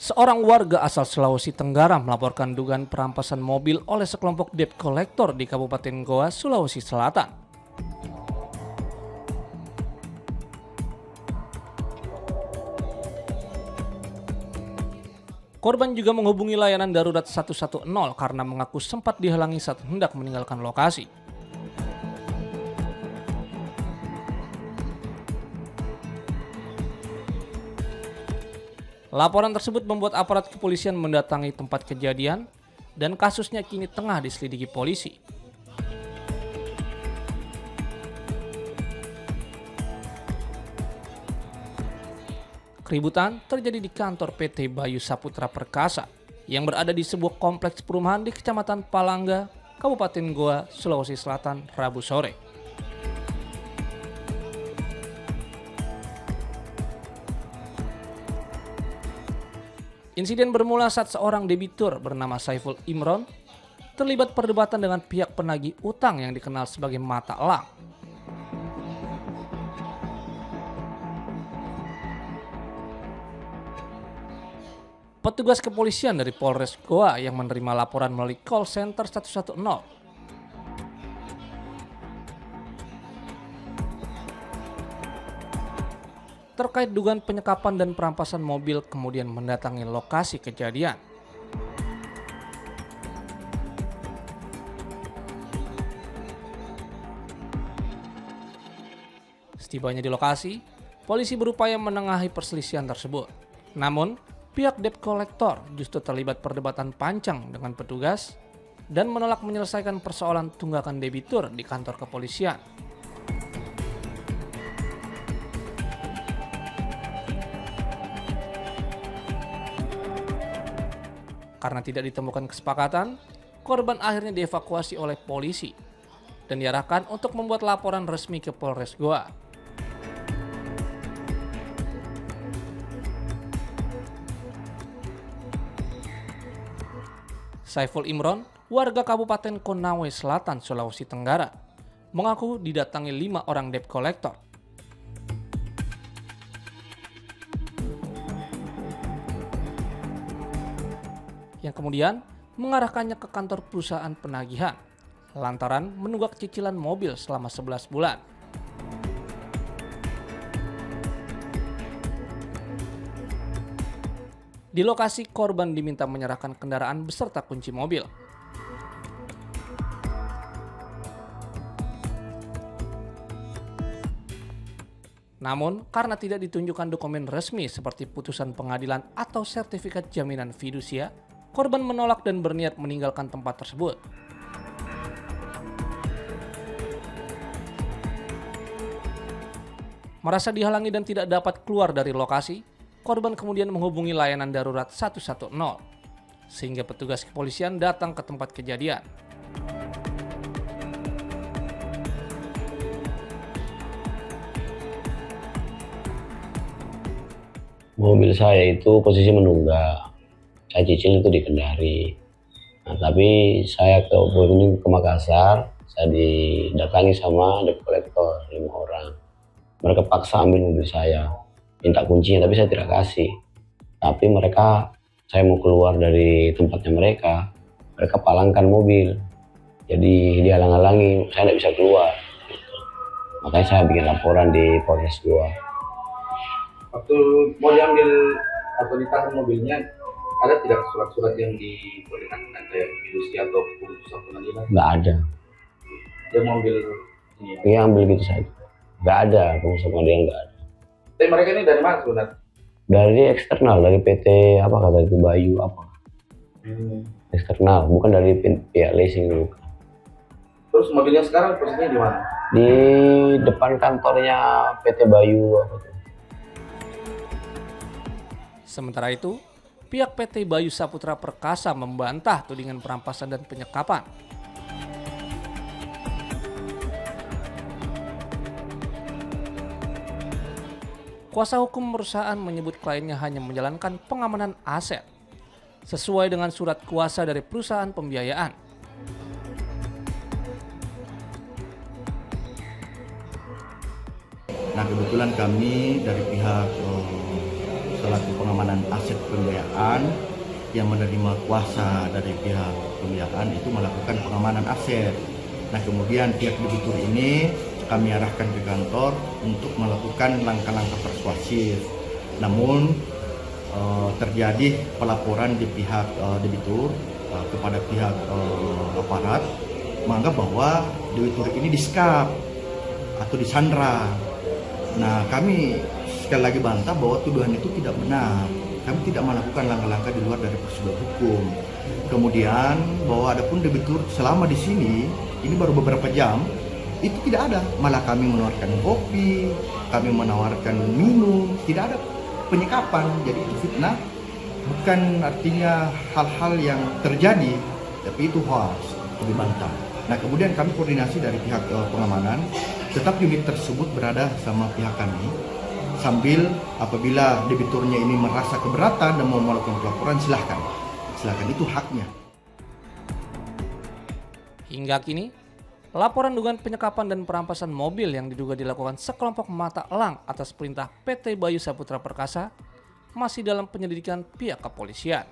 Seorang warga asal Sulawesi Tenggara melaporkan dugaan perampasan mobil oleh sekelompok debt collector di Kabupaten Goa, Sulawesi Selatan. Korban juga menghubungi layanan darurat 110 karena mengaku sempat dihalangi saat hendak meninggalkan lokasi. Laporan tersebut membuat aparat kepolisian mendatangi tempat kejadian dan kasusnya kini tengah diselidiki polisi. Keributan terjadi di kantor PT Bayu Saputra Perkasa yang berada di sebuah kompleks perumahan di Kecamatan Palangga, Kabupaten Goa, Sulawesi Selatan, Rabu sore. Insiden bermula saat seorang debitur bernama Saiful Imron terlibat perdebatan dengan pihak penagih utang yang dikenal sebagai mata elang. Petugas kepolisian dari Polres Goa yang menerima laporan melalui call center 110 terkait dugaan penyekapan dan perampasan mobil kemudian mendatangi lokasi kejadian. Setibanya di lokasi, polisi berupaya menengahi perselisihan tersebut. Namun, pihak debt collector justru terlibat perdebatan panjang dengan petugas dan menolak menyelesaikan persoalan tunggakan debitur di kantor kepolisian. Karena tidak ditemukan kesepakatan, korban akhirnya dievakuasi oleh polisi dan diarahkan untuk membuat laporan resmi ke Polres Goa. Saiful Imron, warga Kabupaten Konawe Selatan, Sulawesi Tenggara, mengaku didatangi 5 orang debt collector. Yang kemudian mengarahkannya ke kantor perusahaan penagihan lantaran menunggak cicilan mobil selama 11 bulan. Di lokasi, korban diminta menyerahkan kendaraan beserta kunci mobil. Namun, karena tidak ditunjukkan dokumen resmi seperti putusan pengadilan atau sertifikat jaminan fidusia, korban menolak dan berniat meninggalkan tempat tersebut. Merasa dihalangi dan tidak dapat keluar dari lokasi, korban kemudian menghubungi layanan darurat 110, sehingga petugas kepolisian datang ke tempat kejadian. Mobil saya itu posisi menunggak. Saya cicil itu di Kendari. Nah, tapi saya ke Makassar, saya didatangi sama debt collector 5 orang. Mereka paksa ambil mobil saya, minta kuncinya, tapi saya tidak kasih. Tapi saya mau keluar dari tempatnya mereka palangkan mobil. Jadi dihalang-halangi, saya tidak bisa keluar. Makanya saya bikin laporan di Polres Goa. Waktu mau diambil atau ditahan mobilnya, ada tidak surat-surat yang diberikan kayak fidusia atau putusan pengadilan? Nggak ada. Dia mau ambil ini ya? Iya, ambil gitu saja. Nggak ada, putusan pengadilan nggak ada. Tapi mereka ini dari mana sebenarnya? Dari eksternal, dari PT apa kata itu Bayu apa? Eksternal, bukan dari pihak leasing dulu. Terus mobilnya sekarang posisinya di mana? Di depan kantornya PT Bayu apa tuh? Sementara itu, pihak PT Bayu Saputra Perkasa membantah tudingan perampasan dan penyekapan. Kuasa hukum perusahaan menyebut kliennya hanya menjalankan pengamanan aset sesuai dengan surat kuasa dari perusahaan pembiayaan. Nah, kebetulan kami dari pihak selaku pengamanan aset pembiayaan yang menerima kuasa dari pihak pembiayaan itu melakukan pengamanan aset. Nah, kemudian pihak debitur ini kami arahkan ke kantor untuk melakukan langkah-langkah persuasif. Namun terjadi pelaporan di pihak debitur kepada pihak aparat menganggap bahwa debitur ini disekap atau disandra. Nah, kami sekali lagi bantah bahwa tuduhan itu tidak benar. Kami tidak melakukan langkah-langkah di luar dari prosedur hukum. Kemudian bahwa adapun debitur selama di sini, ini baru beberapa jam, itu tidak ada. Malah kami menawarkan kopi, kami menawarkan minum, tidak ada penyekapan. Jadi itu fitnah, bukan artinya hal-hal yang terjadi, tapi itu hoax, dibantah. Nah, kemudian kami koordinasi dari pihak pengamanan, tetap unit tersebut berada sama pihak kami. Sambil apabila debiturnya ini merasa keberatan dan mau melakukan pelaporan, silahkan itu haknya. Hingga kini, laporan dugaan penyekapan dan perampasan mobil yang diduga dilakukan sekelompok mata elang atas perintah PT Bayu Saputra Perkasa masih dalam penyelidikan pihak kepolisian.